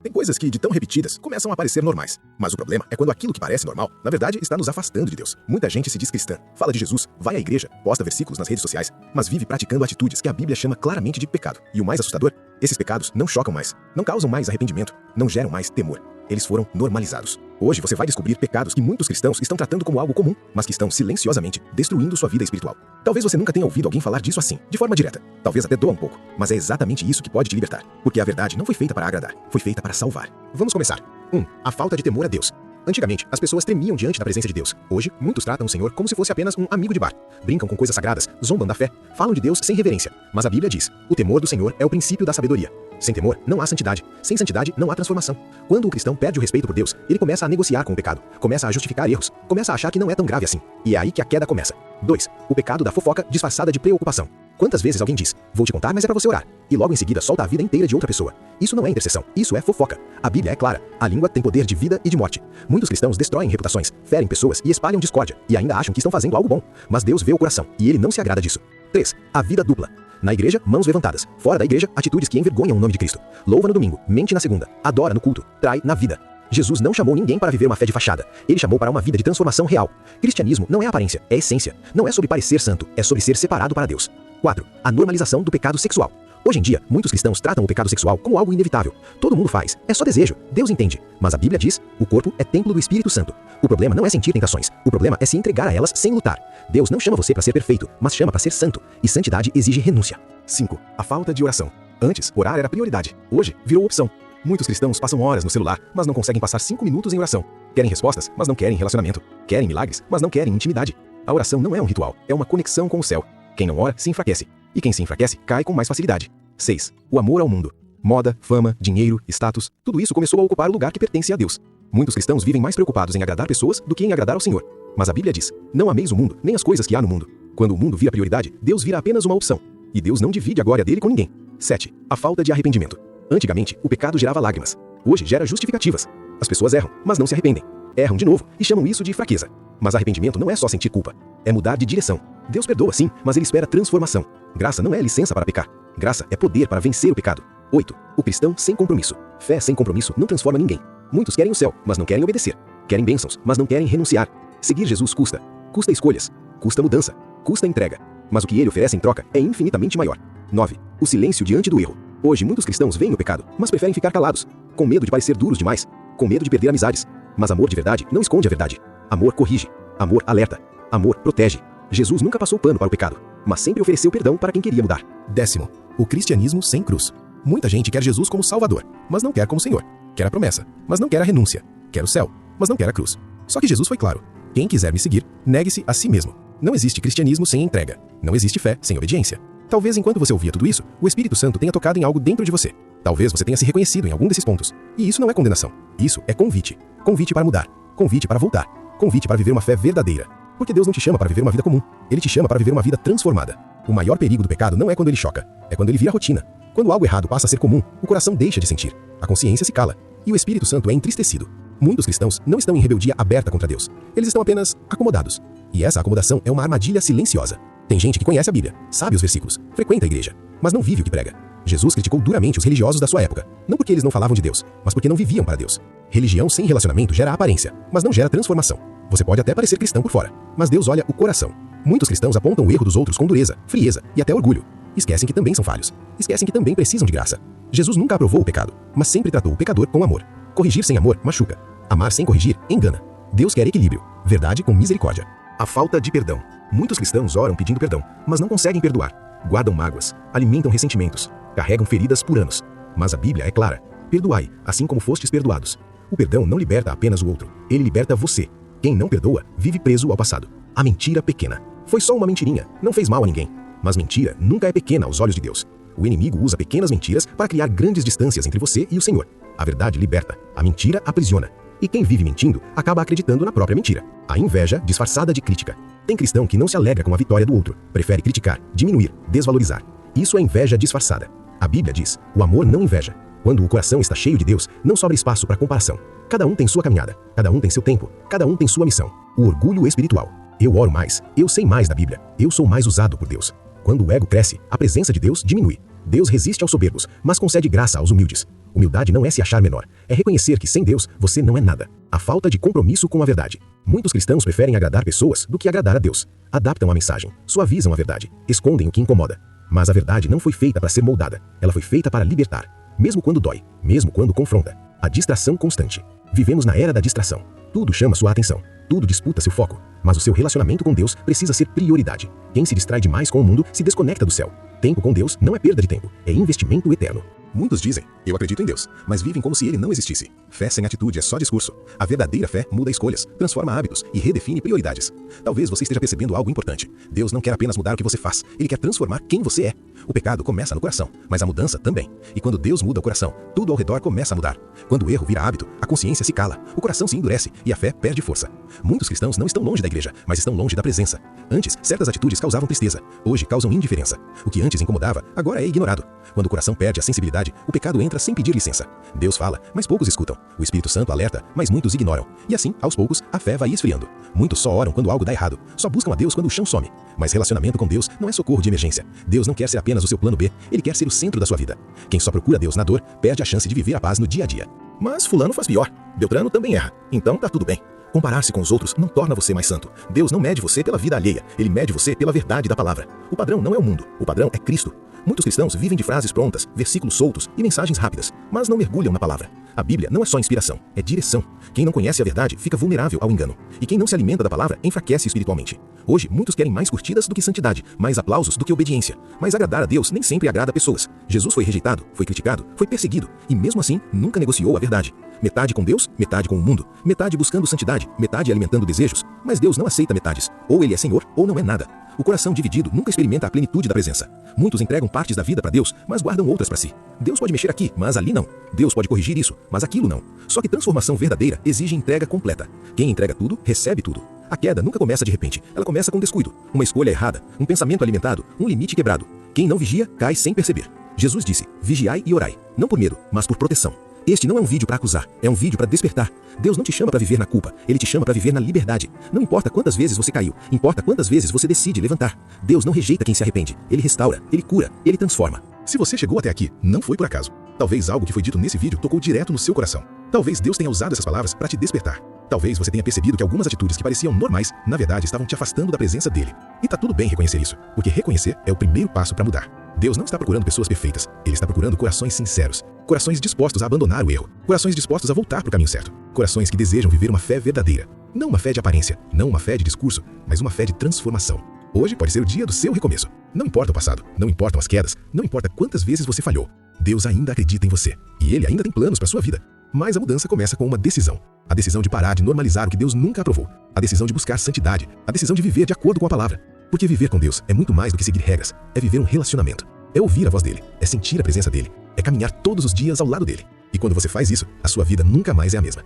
Tem coisas que, de tão repetidas, começam a parecer normais. Mas o problema é quando aquilo que parece normal, na verdade, está nos afastando de Deus. Muita gente se diz cristã, fala de Jesus, vai à igreja, posta versículos nas redes sociais, mas vive praticando atitudes que a Bíblia chama claramente de pecado. E o mais assustador, esses pecados não chocam mais, não causam mais arrependimento, não geram mais temor. Eles foram normalizados. Hoje você vai descobrir pecados que muitos cristãos estão tratando como algo comum, mas que estão silenciosamente destruindo sua vida espiritual. Talvez você nunca tenha ouvido alguém falar disso assim, de forma direta. Talvez até doa um pouco, mas é exatamente isso que pode te libertar. Porque a verdade não foi feita para agradar, foi feita para salvar. Vamos começar. 1. A falta de temor a Deus. Antigamente, as pessoas tremiam diante da presença de Deus. Hoje, muitos tratam o Senhor como se fosse apenas um amigo de bar. Brincam com coisas sagradas, zombam da fé, falam de Deus sem reverência. Mas a Bíblia diz, o temor do Senhor é o princípio da sabedoria. Sem temor, não há santidade. Sem santidade, não há transformação. Quando o cristão perde o respeito por Deus, ele começa a negociar com o pecado, começa a justificar erros, começa a achar que não é tão grave assim. E é aí que a queda começa. 2. O pecado da fofoca disfarçada de preocupação. Quantas vezes alguém diz, vou te contar, mas é para você orar, e logo em seguida solta a vida inteira de outra pessoa. Isso não é intercessão, isso é fofoca. A Bíblia é clara, a língua tem poder de vida e de morte. Muitos cristãos destroem reputações, ferem pessoas e espalham discórdia, e ainda acham que estão fazendo algo bom. Mas Deus vê o coração, e Ele não se agrada disso. 3. A vida dupla. Na igreja, mãos levantadas. Fora da igreja, atitudes que envergonham o nome de Cristo. Louva no domingo, mente na segunda, adora no culto, trai na vida. Jesus não chamou ninguém para viver uma fé de fachada. Ele chamou para uma vida de transformação real. Cristianismo não é aparência, é essência. Não é sobre parecer santo, é sobre ser separado para Deus. 4. A normalização do pecado sexual. Hoje em dia, muitos cristãos tratam o pecado sexual como algo inevitável. Todo mundo faz, é só desejo, Deus entende. Mas a Bíblia diz, o corpo é templo do Espírito Santo. O problema não é sentir tentações, o problema é se entregar a elas sem lutar. Deus não chama você para ser perfeito, mas chama para ser santo. E santidade exige renúncia. 5. A falta de oração. Antes, orar era prioridade. Hoje, virou opção. Muitos cristãos passam horas no celular, mas não conseguem passar 5 minutos em oração. Querem respostas, mas não querem relacionamento. Querem milagres, mas não querem intimidade. A oração não é um ritual, é uma conexão com o céu. Quem não ora, se enfraquece. E quem se enfraquece, cai com mais facilidade. 6. O amor ao mundo. Moda, fama, dinheiro, status, tudo isso começou a ocupar o lugar que pertence a Deus. Muitos cristãos vivem mais preocupados em agradar pessoas do que em agradar ao Senhor. Mas a Bíblia diz, não ameis o mundo, nem as coisas que há no mundo. Quando o mundo vira prioridade, Deus vira apenas uma opção. E Deus não divide a glória dele com ninguém. 7. A falta de arrependimento. Antigamente, o pecado gerava lágrimas. Hoje gera justificativas. As pessoas erram, mas não se arrependem. Erram de novo e chamam isso de fraqueza. Mas arrependimento não é só sentir culpa. É mudar de direção. Deus perdoa sim, mas Ele espera transformação. Graça não é licença para pecar. Graça é poder para vencer o pecado. 8. O cristão sem compromisso. Fé sem compromisso não transforma ninguém. Muitos querem o céu, mas não querem obedecer. Querem bênçãos, mas não querem renunciar. Seguir Jesus custa. Custa escolhas. Custa mudança. Custa entrega. Mas o que Ele oferece em troca é infinitamente maior. 9. O silêncio diante do erro. Hoje muitos cristãos veem o pecado, mas preferem ficar calados, com medo de parecer duros demais, com medo de perder amizades. Mas amor de verdade não esconde a verdade. Amor corrige. Amor alerta. Amor protege. Jesus nunca passou pano para o pecado, mas sempre ofereceu perdão para quem queria mudar. 10. O cristianismo sem cruz. Muita gente quer Jesus como Salvador, mas não quer como Senhor. Quer a promessa, mas não quer a renúncia. Quer o céu, mas não quer a cruz. Só que Jesus foi claro. Quem quiser me seguir, negue-se a si mesmo. Não existe cristianismo sem entrega. Não existe fé sem obediência. Talvez enquanto você ouvia tudo isso, o Espírito Santo tenha tocado em algo dentro de você. Talvez você tenha se reconhecido em algum desses pontos. E isso não é condenação. Isso é convite. Convite para mudar. Convite para voltar. Convite para viver uma fé verdadeira. Porque Deus não te chama para viver uma vida comum. Ele te chama para viver uma vida transformada. O maior perigo do pecado não é quando ele choca. É quando ele vira rotina. Quando algo errado passa a ser comum, o coração deixa de sentir. A consciência se cala. E o Espírito Santo é entristecido. Muitos cristãos não estão em rebeldia aberta contra Deus. Eles estão apenas acomodados. E essa acomodação é uma armadilha silenciosa. Tem gente que conhece a Bíblia, sabe os versículos, frequenta a igreja, mas não vive o que prega. Jesus criticou duramente os religiosos da sua época, não porque eles não falavam de Deus, mas porque não viviam para Deus. Religião sem relacionamento gera aparência, mas não gera transformação. Você pode até parecer cristão por fora, mas Deus olha o coração. Muitos cristãos apontam o erro dos outros com dureza, frieza e até orgulho. Esquecem que também são falhos. Esquecem que também precisam de graça. Jesus nunca aprovou o pecado, mas sempre tratou o pecador com amor. Corrigir sem amor machuca. Amar sem corrigir engana. Deus quer equilíbrio, verdade com misericórdia. A falta de perdão. Muitos cristãos oram pedindo perdão, mas não conseguem perdoar. Guardam mágoas, alimentam ressentimentos, carregam feridas por anos. Mas a Bíblia é clara. Perdoai, assim como fostes perdoados. O perdão não liberta apenas o outro, ele liberta você. Quem não perdoa, vive preso ao passado. A mentira pequena. Foi só uma mentirinha, não fez mal a ninguém. Mas mentira nunca é pequena aos olhos de Deus. O inimigo usa pequenas mentiras para criar grandes distâncias entre você e o Senhor. A verdade liberta, a mentira aprisiona. E quem vive mentindo, acaba acreditando na própria mentira. A inveja disfarçada de crítica. Tem cristão que não se alegra com a vitória do outro, prefere criticar, diminuir, desvalorizar. Isso é inveja disfarçada. A Bíblia diz, o amor não inveja. Quando o coração está cheio de Deus, não sobra espaço para comparação. Cada um tem sua caminhada, cada um tem seu tempo, cada um tem sua missão. O orgulho espiritual. Eu oro mais, eu sei mais da Bíblia, eu sou mais usado por Deus. Quando o ego cresce, a presença de Deus diminui. Deus resiste aos soberbos, mas concede graça aos humildes. Humildade não é se achar menor, é reconhecer que sem Deus você não é nada. A falta de compromisso com a verdade. Muitos cristãos preferem agradar pessoas do que agradar a Deus. Adaptam a mensagem, suavizam a verdade, escondem o que incomoda. Mas a verdade não foi feita para ser moldada, ela foi feita para libertar. Mesmo quando dói, mesmo quando confronta. A distração constante. Vivemos na era da distração. Tudo chama sua atenção, tudo disputa seu foco. Mas o seu relacionamento com Deus precisa ser prioridade. Quem se distrai demais com o mundo se desconecta do céu. Tempo com Deus não é perda de tempo, é investimento eterno. Muitos dizem, eu acredito em Deus, mas vivem como se ele não existisse. Fé sem atitude é só discurso. A verdadeira fé muda escolhas, transforma hábitos e redefine prioridades. Talvez você esteja percebendo algo importante. Deus não quer apenas mudar o que você faz, ele quer transformar quem você é. O pecado começa no coração, mas a mudança também. E quando Deus muda o coração, tudo ao redor começa a mudar. Quando o erro vira hábito, a consciência se cala, o coração se endurece e a fé perde força. Muitos cristãos não estão longe da igreja, mas estão longe da presença. Antes, certas atitudes causavam tristeza, hoje causam indiferença. O que antes incomodava, agora é ignorado. Quando o coração perde a sensibilidade, o pecado entra sem pedir licença. Deus fala, mas poucos escutam. O Espírito Santo alerta, mas muitos ignoram. E assim, aos poucos, a fé vai esfriando. Muitos só oram quando algo dá errado, só buscam a Deus quando o chão some. Mas relacionamento com Deus não é socorro de emergência. Deus não quer ser apenas o seu plano B, ele quer ser o centro da sua vida. Quem só procura Deus na dor, perde a chance de viver a paz no dia a dia. Mas fulano faz pior, Beltrano também erra, então tá tudo bem. Comparar-se com os outros não torna você mais santo. Deus não mede você pela vida alheia, ele mede você pela verdade da palavra. O padrão não é o mundo, o padrão é Cristo. Muitos cristãos vivem de frases prontas, versículos soltos e mensagens rápidas, mas não mergulham na palavra. A Bíblia não é só inspiração, é direção. Quem não conhece a verdade fica vulnerável ao engano. E quem não se alimenta da palavra enfraquece espiritualmente. Hoje, muitos querem mais curtidas do que santidade, mais aplausos do que obediência. Mas agradar a Deus nem sempre agrada pessoas. Jesus foi rejeitado, foi criticado, foi perseguido, e mesmo assim, nunca negociou a verdade. Metade com Deus, metade com o mundo. Metade buscando santidade, metade alimentando desejos. Mas Deus não aceita metades. Ou ele é Senhor, ou não é nada. O coração dividido nunca experimenta a plenitude da presença. Muitos entregam partes da vida para Deus, mas guardam outras para si. Deus pode mexer aqui, mas ali não. Deus pode corrigir isso, mas aquilo não. Só que transformação verdadeira exige entrega completa. Quem entrega tudo, recebe tudo. A queda nunca começa de repente, ela começa com descuido, uma escolha errada, um pensamento alimentado, um limite quebrado. Quem não vigia, cai sem perceber. Jesus disse, vigiai e orai, não por medo, mas por proteção. Este não é um vídeo para acusar, é um vídeo para despertar. Deus não te chama para viver na culpa, ele te chama para viver na liberdade. Não importa quantas vezes você caiu, importa quantas vezes você decide levantar. Deus não rejeita quem se arrepende, ele restaura, ele cura, ele transforma. Se você chegou até aqui, não foi por acaso. Talvez algo que foi dito nesse vídeo tocou direto no seu coração. Talvez Deus tenha usado essas palavras para te despertar. Talvez você tenha percebido que algumas atitudes que pareciam normais, na verdade estavam te afastando da presença dele. E tá tudo bem reconhecer isso, porque reconhecer é o primeiro passo para mudar. Deus não está procurando pessoas perfeitas, ele está procurando corações sinceros, corações dispostos a abandonar o erro, corações dispostos a voltar para o caminho certo, corações que desejam viver uma fé verdadeira. Não uma fé de aparência, não uma fé de discurso, mas uma fé de transformação. Hoje pode ser o dia do seu recomeço. Não importa o passado, não importam as quedas, não importa quantas vezes você falhou. Deus ainda acredita em você, e ele ainda tem planos para sua vida. Mas a mudança começa com uma decisão. A decisão de parar de normalizar o que Deus nunca aprovou. A decisão de buscar santidade. A decisão de viver de acordo com a palavra. Porque viver com Deus é muito mais do que seguir regras. É viver um relacionamento. É ouvir a voz dele. É sentir a presença dele. É caminhar todos os dias ao lado dele. E quando você faz isso, a sua vida nunca mais é a mesma.